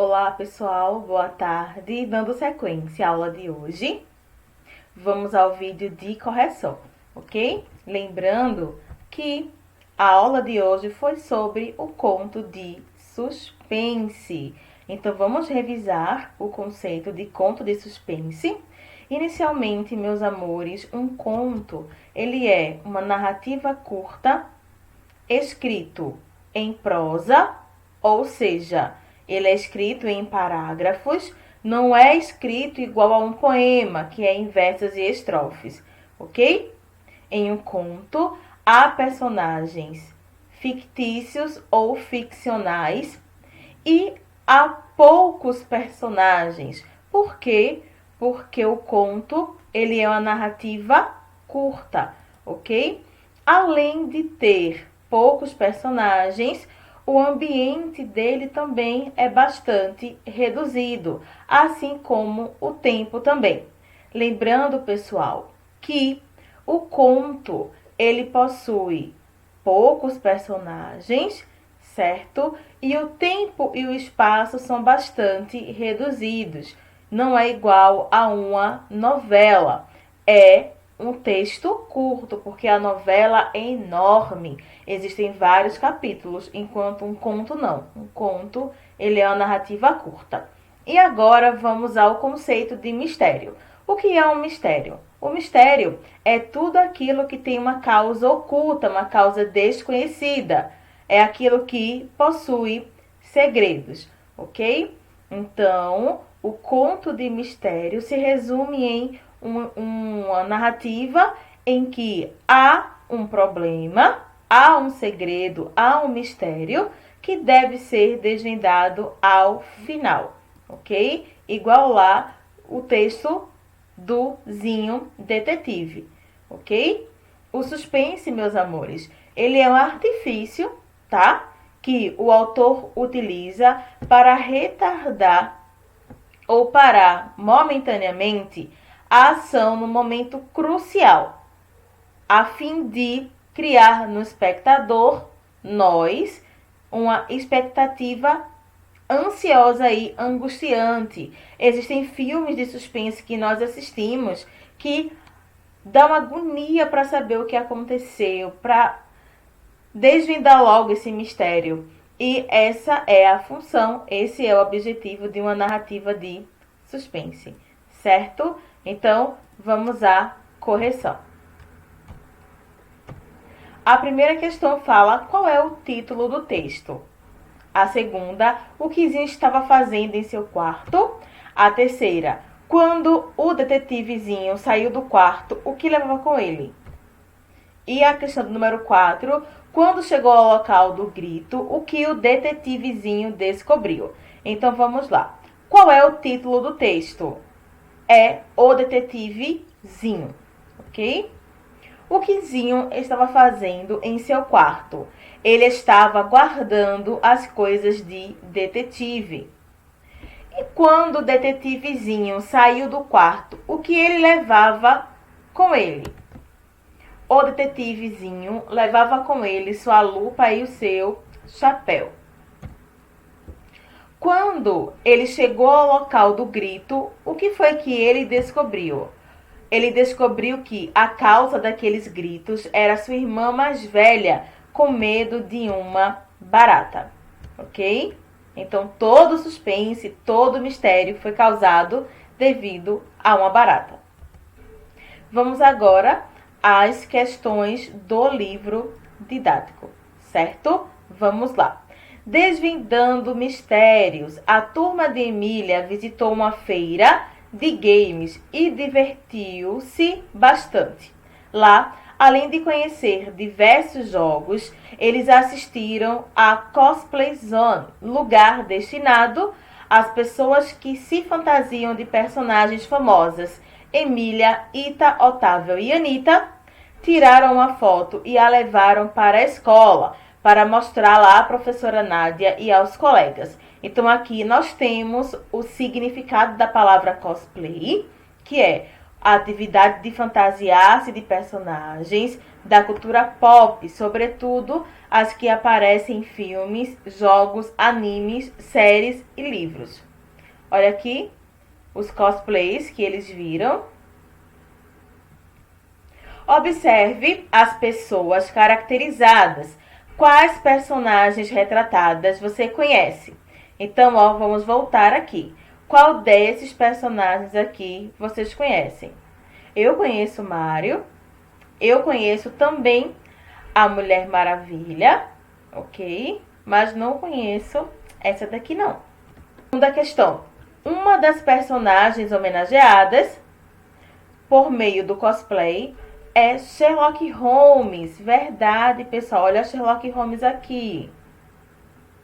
Olá pessoal, boa tarde. Dando sequência à aula de hoje, vamos ao vídeo de correção, ok? Lembrando que a aula de hoje foi sobre o conto de suspense. Então vamos revisar o conceito de conto de suspense. Inicialmente, meus amores, um conto, ele é uma narrativa curta escrito em prosa, ou seja, ele é escrito em parágrafos, não é escrito igual a um poema, que é em versos e estrofes, ok? Em um conto, há personagens fictícios ou ficcionais e há poucos personagens. Por quê? Porque o conto, ele é uma narrativa curta, ok? Além de ter poucos personagens, o ambiente dele também é bastante reduzido, assim como o tempo também. Lembrando, pessoal, que o conto ele possui poucos personagens, certo? E o tempo e o espaço são bastante reduzidos. Não é igual a uma novela. É um texto curto, porque a novela é enorme. Existem vários capítulos, enquanto um conto não. Um conto, ele é uma narrativa curta. E agora vamos ao conceito de mistério. O que é um mistério? O mistério é tudo aquilo que tem uma causa oculta, uma causa desconhecida. É aquilo que possui segredos, ok? Então, o conto de mistério se resume em uma narrativa em que há um problema, há um segredo, há um mistério que deve ser desvendado ao final, ok? Igual lá o texto do Zinho Detetive, ok? O suspense, meus amores, ele é um artifício, tá? Que o autor utiliza para retardar ou parar momentaneamente a ação no momento crucial, a fim de criar no espectador, nós, uma expectativa ansiosa e angustiante. Existem filmes de suspense que nós assistimos que dá uma agonia para saber o que aconteceu, para desvendar logo esse mistério. E essa é a função, esse é o objetivo de uma narrativa de suspense, certo? Então, vamos à correção. A primeira questão fala qual é o título do texto. A segunda, o que Zinho estava fazendo em seu quarto. A terceira, quando o detetivezinho saiu do quarto, o que levava com ele? E a questão número 4, quando chegou ao local do grito, o que o detetivezinho descobriu? Então vamos lá. Qual é o título do texto? É O Detetivezinho, ok? O que Zinho estava fazendo em seu quarto? Ele estava guardando as coisas de detetive. E quando o detetivezinho saiu do quarto, o que ele levava com ele? O detetivezinho levava com ele sua lupa e o seu chapéu. Quando ele chegou ao local do grito, o que foi que ele descobriu? Ele descobriu que a causa daqueles gritos era sua irmã mais velha, com medo de uma barata, ok? Então, todo suspense, todo mistério foi causado devido a uma barata. Vamos agora às questões do livro didático, certo? Vamos lá. Desvendando mistérios, a turma de Emília visitou uma feira de games e divertiu-se bastante. Lá, além de conhecer diversos jogos, eles assistiram a Cosplay Zone, lugar destinado às pessoas que se fantasiam de personagens famosas. Emília, Ita, Otávio e Anitta tiraram uma foto e a levaram para a escola para mostrá-la à professora Nádia e aos colegas. Então aqui nós temos o significado da palavra cosplay, que é a atividade de fantasiar-se de personagens da cultura pop, sobretudo as que aparecem em filmes, jogos, animes, séries e livros. Olha aqui os cosplays que eles viram. Observe as pessoas caracterizadas. Quais personagens retratadas você conhece? Então, vamos voltar aqui. Qual desses personagens aqui vocês conhecem? Eu conheço Mario. Eu conheço também a Mulher Maravilha, ok? Mas não conheço essa daqui, não. Segunda questão. Uma das personagens homenageadas por meio do cosplay é Sherlock Holmes. Verdade, pessoal. Olha Sherlock Holmes aqui.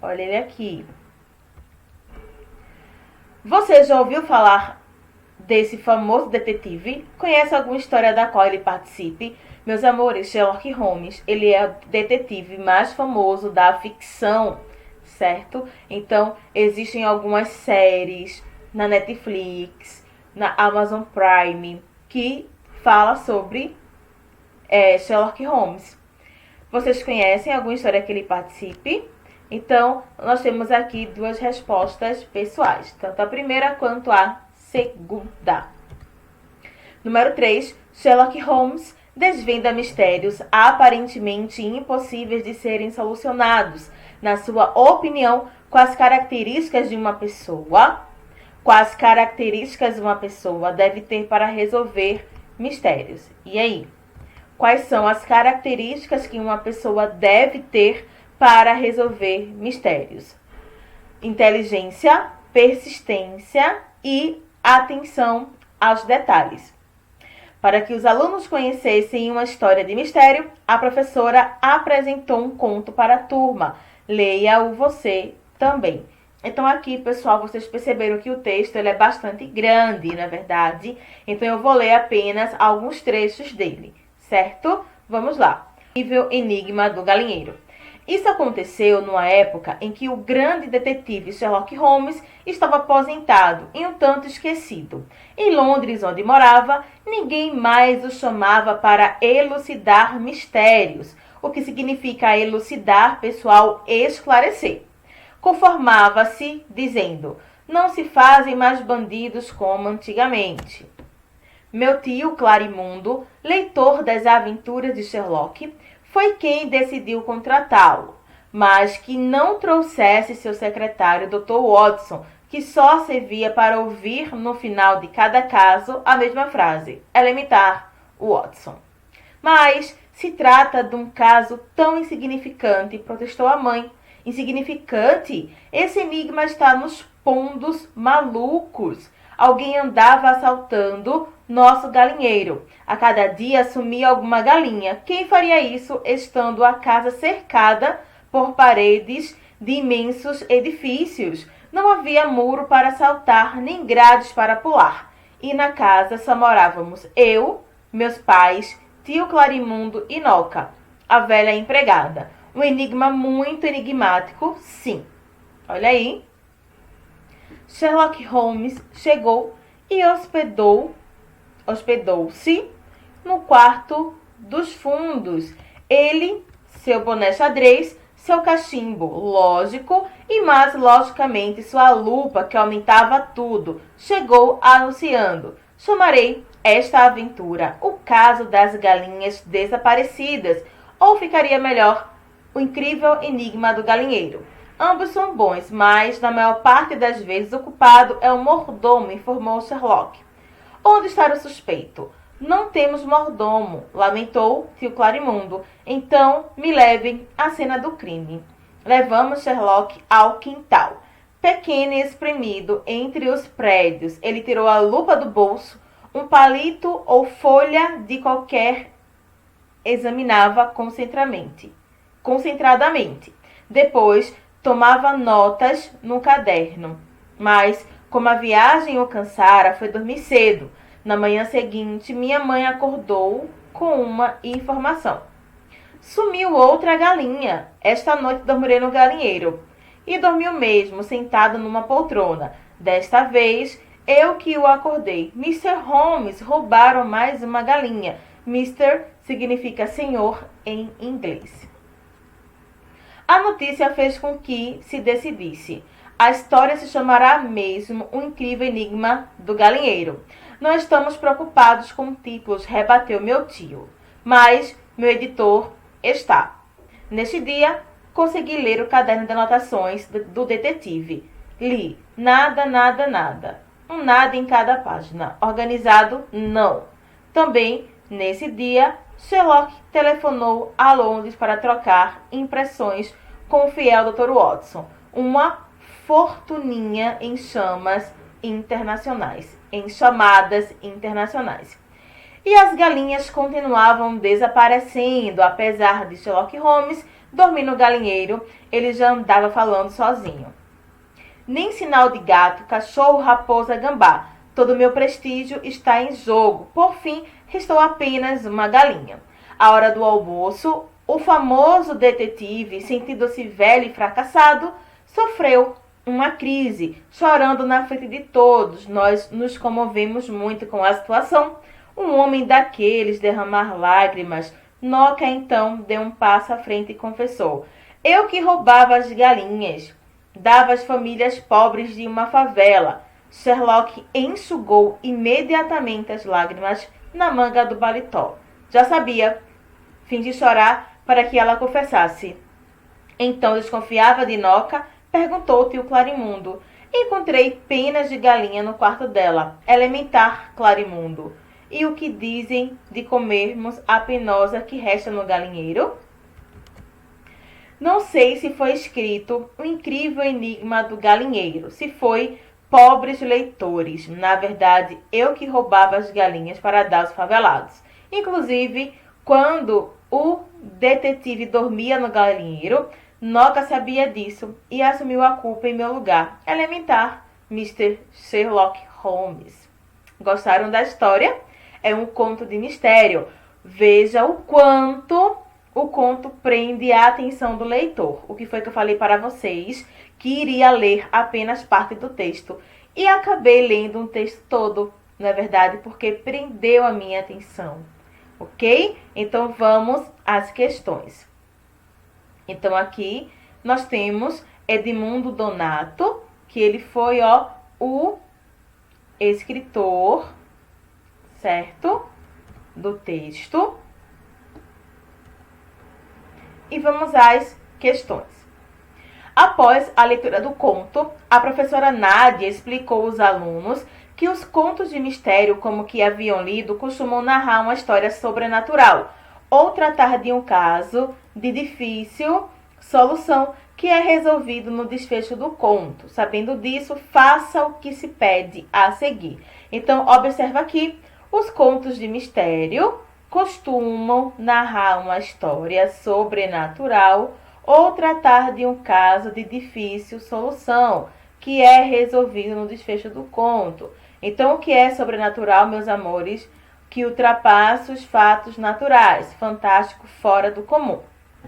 Olha ele aqui. Você já ouviu falar desse famoso detetive? Conhece alguma história da qual ele participe? Meus amores, Sherlock Holmes, ele é o detetive mais famoso da ficção, certo? Então, existem algumas séries na Netflix, na Amazon Prime, que fala sobre Sherlock Holmes. Vocês conhecem alguma história que ele participe? Então, nós temos aqui duas respostas pessoais, tanto a primeira quanto a segunda. Número 3. Sherlock Holmes desvenda mistérios aparentemente impossíveis de serem solucionados. Na sua opinião, quais características uma pessoa deve ter para resolver mistérios? E aí? Quais são as características que uma pessoa deve ter para resolver mistérios? Inteligência, persistência e atenção aos detalhes. Para que os alunos conhecessem uma história de mistério, a professora apresentou um conto para a turma. Leia-o você também. Então aqui, pessoal, vocês perceberam que o texto ele é bastante grande, na verdade. Então eu vou ler apenas alguns trechos dele, certo? Vamos lá. Nível Enigma do Galinheiro. Isso aconteceu numa época em que o grande detetive Sherlock Holmes estava aposentado e um tanto esquecido. Em Londres, onde morava, ninguém mais o chamava para elucidar mistérios, o que significa elucidar, pessoal, esclarecer. Conformava-se dizendo: não se fazem mais bandidos como antigamente. Meu tio Clarimundo, leitor das aventuras de Sherlock, foi quem decidiu contratá-lo, mas que não trouxesse seu secretário, Dr. Watson, que só servia para ouvir no final de cada caso a mesma frase: elementar, Watson. Mas se trata de um caso tão insignificante, protestou a mãe. Insignificante? Esse enigma está nos pondos malucos. Alguém andava assaltando nosso galinheiro. A cada dia sumia alguma galinha. Quem faria isso estando a casa cercada por paredes de imensos edifícios? Não havia muro para saltar, nem grades para pular. E na casa só morávamos eu, meus pais, tio Clarimundo e Noca, a velha empregada. Um enigma muito enigmático, sim. Olha aí. Sherlock Holmes chegou e hospedou-se no quarto dos fundos. Ele, seu boné xadrez, seu cachimbo, lógico, e mais logicamente sua lupa, que aumentava tudo, chegou anunciando: chamarei esta aventura o caso das galinhas desaparecidas, ou ficaria melhor, o incrível enigma do galinheiro. Ambos são bons, mas na maior parte das vezes o culpado é o mordomo, informou Sherlock. Onde está o suspeito? Não temos mordomo, lamentou tio Clarimundo. Então me levem à cena do crime. Levamos Sherlock ao quintal. Pequeno e espremido entre os prédios, ele tirou a lupa do bolso, um palito ou folha de qualquer, examinava concentradamente. Depois tomava notas no caderno. Mas, como a viagem o cansara, foi dormir cedo. Na manhã seguinte, minha mãe acordou com uma informação. Sumiu outra galinha. Esta noite dormirei no galinheiro. E dormiu mesmo, sentado numa poltrona. Desta vez, Eu que o acordei. Mr. Holmes, roubaram mais uma galinha. Mr. significa senhor em inglês. A notícia fez com que se decidisse. A história se chamará mesmo O Incrível Enigma do Galinheiro. Não estamos preocupados com títulos, rebateu meu tio. Mas meu editor está. Neste dia, consegui ler o caderno de anotações do detetive. Li nada, nada, nada. Um nada em cada página. Organizado? Não. Também, nesse dia, Sherlock telefonou a Londres para trocar impressões com o fiel Dr. Watson. Uma fortuninha em chamadas internacionais. E as galinhas continuavam desaparecendo. Apesar de Sherlock Holmes dormir no galinheiro, ele já andava falando sozinho. Nem sinal de gato, cachorro, raposa, gambá. Todo o meu prestígio está em jogo. Por fim, restou apenas uma galinha. À hora do almoço, o famoso detetive, sentindo-se velho e fracassado, sofreu uma crise, chorando na frente de todos. Nós nos comovemos muito com a situação. Um homem daqueles derramar lágrimas. Noca então deu um passo à frente e confessou: eu que roubava as galinhas, dava às famílias pobres de uma favela. Sherlock enxugou imediatamente as lágrimas na manga do paletó. Já sabia. Fingi chorar para que ela confessasse. Então desconfiava de Noca, perguntou o tio Clarimundo. Encontrei penas de galinha no quarto dela. Elementar, Clarimundo. E o que dizem de comermos a penosa que resta no galinheiro? Não sei se foi escrito O Incrível Enigma do Galinheiro. Se foi, pobres leitores. Na verdade, eu que roubava as galinhas para dar aos favelados. Inclusive, quando o detetive dormia no galinheiro, Noca sabia disso e assumiu a culpa em meu lugar. Elementar, Mr. Sherlock Holmes. Gostaram da história? É um conto de mistério. Veja o quanto o conto prende a atenção do leitor. O que foi que eu falei para vocês? Que iria ler apenas parte do texto. E acabei lendo um texto todo, não é verdade? Porque prendeu a minha atenção. Ok? Então, vamos às questões. Então, aqui nós temos Edmundo Donato, que ele foi o escritor, certo? Do texto. E vamos às questões. Após a leitura do conto, a professora Nádia explicou aos alunos que os contos de mistério, como que haviam lido, costumam narrar uma história sobrenatural ou tratar de um caso de difícil solução que é resolvido no desfecho do conto. Sabendo disso, faça o que se pede a seguir. Então, observa aqui, os contos de mistério costumam narrar uma história sobrenatural ou tratar de um caso de difícil solução, que é resolvido no desfecho do conto. Então, o que é sobrenatural, meus amores? Que ultrapassa os fatos naturais, fantástico, fora do comum.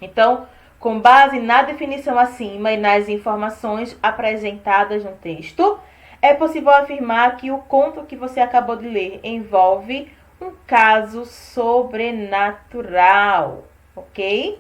Então, com base na definição acima e nas informações apresentadas no texto, é possível afirmar que o conto que você acabou de ler envolve um caso sobrenatural, ok?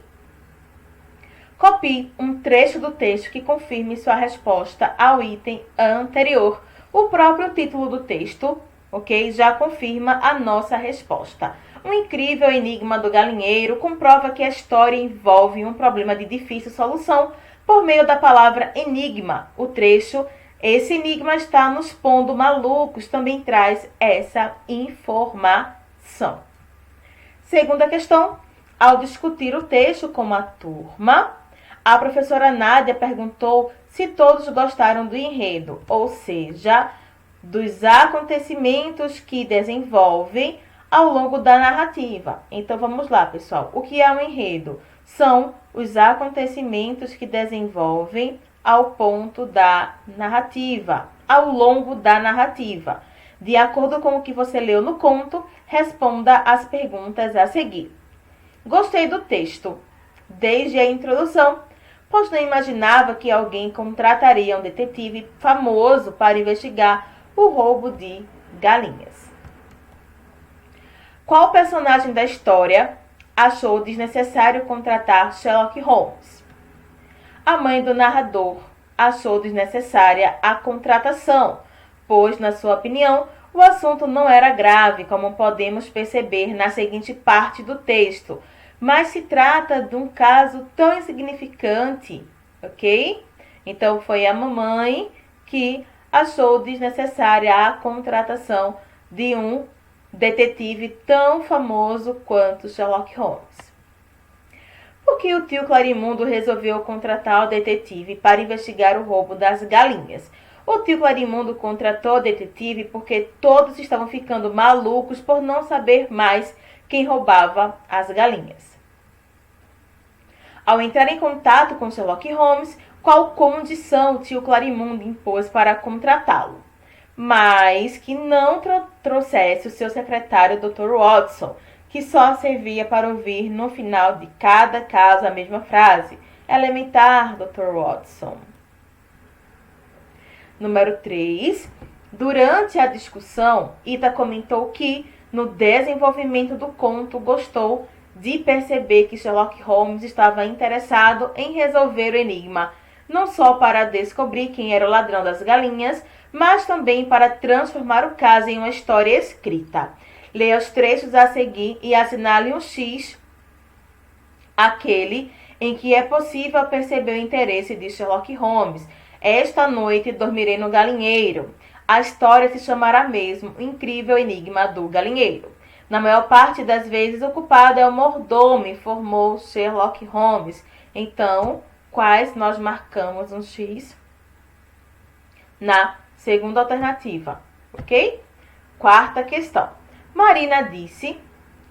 Copie um trecho do texto que confirme sua resposta ao item anterior. O próprio título do texto, ok, já confirma a nossa resposta. Um incrível enigma do galinheiro comprova que a história envolve um problema de difícil solução por meio da palavra enigma. O trecho Esse enigma está nos pondo malucos também traz essa informação. Segunda questão. Ao discutir o texto com a turma, a professora Nádia perguntou se todos gostaram do enredo, ou seja, dos acontecimentos que desenvolvem ao longo da narrativa. Então, vamos lá, pessoal. O que é um enredo? São os acontecimentos que desenvolvem ao ponto da narrativa, ao longo da narrativa. De acordo com o que você leu no conto, responda as perguntas a seguir. Gostei do texto, desde a introdução, pois não imaginava que alguém contrataria um detetive famoso para investigar o roubo de galinhas. Qual personagem da história achou desnecessário contratar Sherlock Holmes? A mãe do narrador achou desnecessária a contratação, pois, na sua opinião, o assunto não era grave, como podemos perceber na seguinte parte do texto, mas se trata de um caso tão insignificante, ok? Então, foi a mamãe que achou desnecessária a contratação de um detetive tão famoso quanto Sherlock Holmes. Por que o tio Clarimundo resolveu contratar o detetive para investigar o roubo das galinhas? O tio Clarimundo contratou o detetive porque todos estavam ficando malucos por não saber mais quem roubava as galinhas. Ao entrar em contato com Sherlock Holmes, qual condição o tio Clarimundo impôs para contratá-lo? Mas que não trouxesse o seu secretário, Dr. Watson, que só servia para ouvir no final de cada caso a mesma frase: elementar, Dr. Watson. Número 3. Durante a discussão, Ita comentou que, no desenvolvimento do conto, gostou de perceber que Sherlock Holmes estava interessado em resolver o enigma, não só para descobrir quem era o ladrão das galinhas, mas também para transformar o caso em uma história escrita. Leia os trechos a seguir e assinale um X, aquele em que é possível perceber o interesse de Sherlock Holmes. Esta noite dormirei no galinheiro. A história se chamará mesmo O Incrível Enigma do Galinheiro. Na maior parte das vezes, o culpado é o mordomo, informou Sherlock Holmes. Então, quais nós marcamos um X? Na segunda alternativa, ok? Quarta questão. Marina disse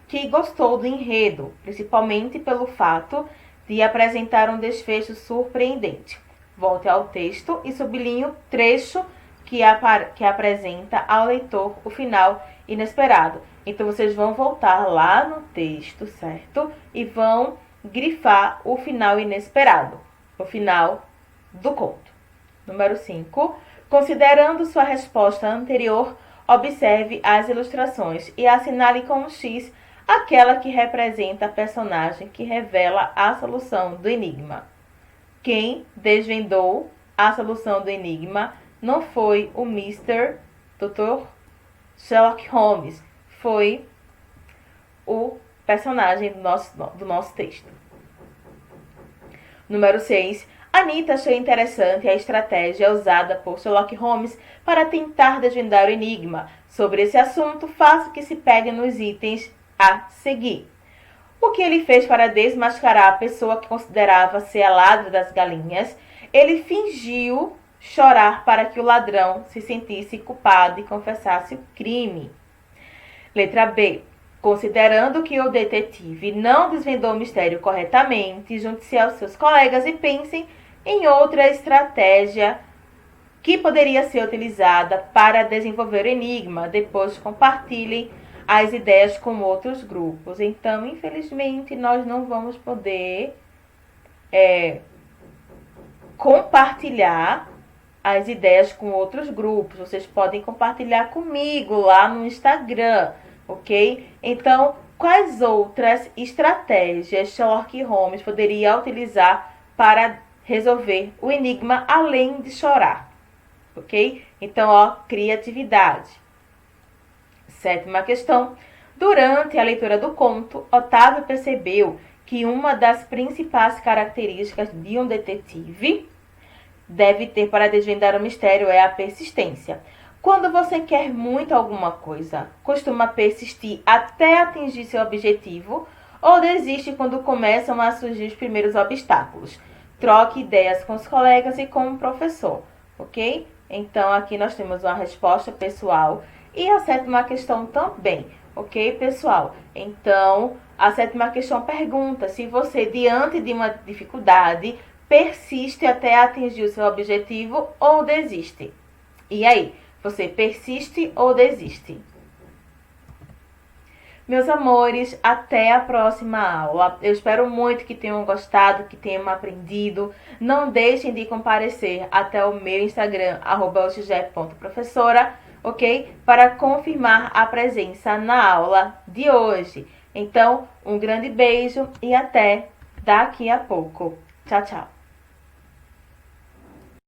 que gostou do enredo, principalmente pelo fato de apresentar um desfecho surpreendente. Volte ao texto e sublinhe o trecho que apresenta ao leitor o final inesperado. Então, vocês vão voltar lá no texto, certo? E vão grifar o final inesperado, o final do conto. Número 5. Considerando sua resposta anterior, observe as ilustrações e assinale com um X aquela que representa a personagem que revela a solução do enigma. Quem desvendou a solução do enigma não foi o Mr. Dr. Sherlock Holmes, foi o personagem do nosso texto. Número 6. Anita achou interessante a estratégia usada por Sherlock Holmes para tentar desvendar o enigma. Sobre esse assunto, faça que se pegue nos itens a seguir. O que ele fez para desmascarar a pessoa que considerava ser a ladra das galinhas? Ele fingiu chorar para que o ladrão se sentisse culpado e confessasse o crime. Letra B. Considerando que o detetive não desvendou o mistério corretamente, junte-se aos seus colegas e pensem em outra estratégia que poderia ser utilizada para desenvolver o enigma. Depois compartilhem as ideias com outros grupos. Então, infelizmente, nós não vamos poder compartilhar as ideias com outros grupos. Vocês podem compartilhar comigo lá no Instagram, ok? Então, quais outras estratégias Sherlock Holmes poderia utilizar para resolver o enigma além de chorar, ok? Então, criatividade. 7ª questão. Durante a leitura do conto, Otávio percebeu que uma das principais características de um detetive deve ter para desvendar o mistério é a persistência. Quando você quer muito alguma coisa, costuma persistir até atingir seu objetivo ou desiste quando começam a surgir os primeiros obstáculos. Troque ideias com os colegas e com o professor, ok? Então, aqui nós temos uma resposta pessoal e a 7ª questão também, ok, pessoal? Então, a 7ª questão pergunta se você, diante de uma dificuldade, persiste até atingir o seu objetivo ou desiste. E aí, você persiste ou desiste? Meus amores, até a próxima aula. Eu espero muito que tenham gostado, que tenham aprendido. Não deixem de comparecer até o meu Instagram, @oxg.professora, ok? Para confirmar a presença na aula de hoje. Então, um grande beijo e até daqui a pouco. Tchau, tchau!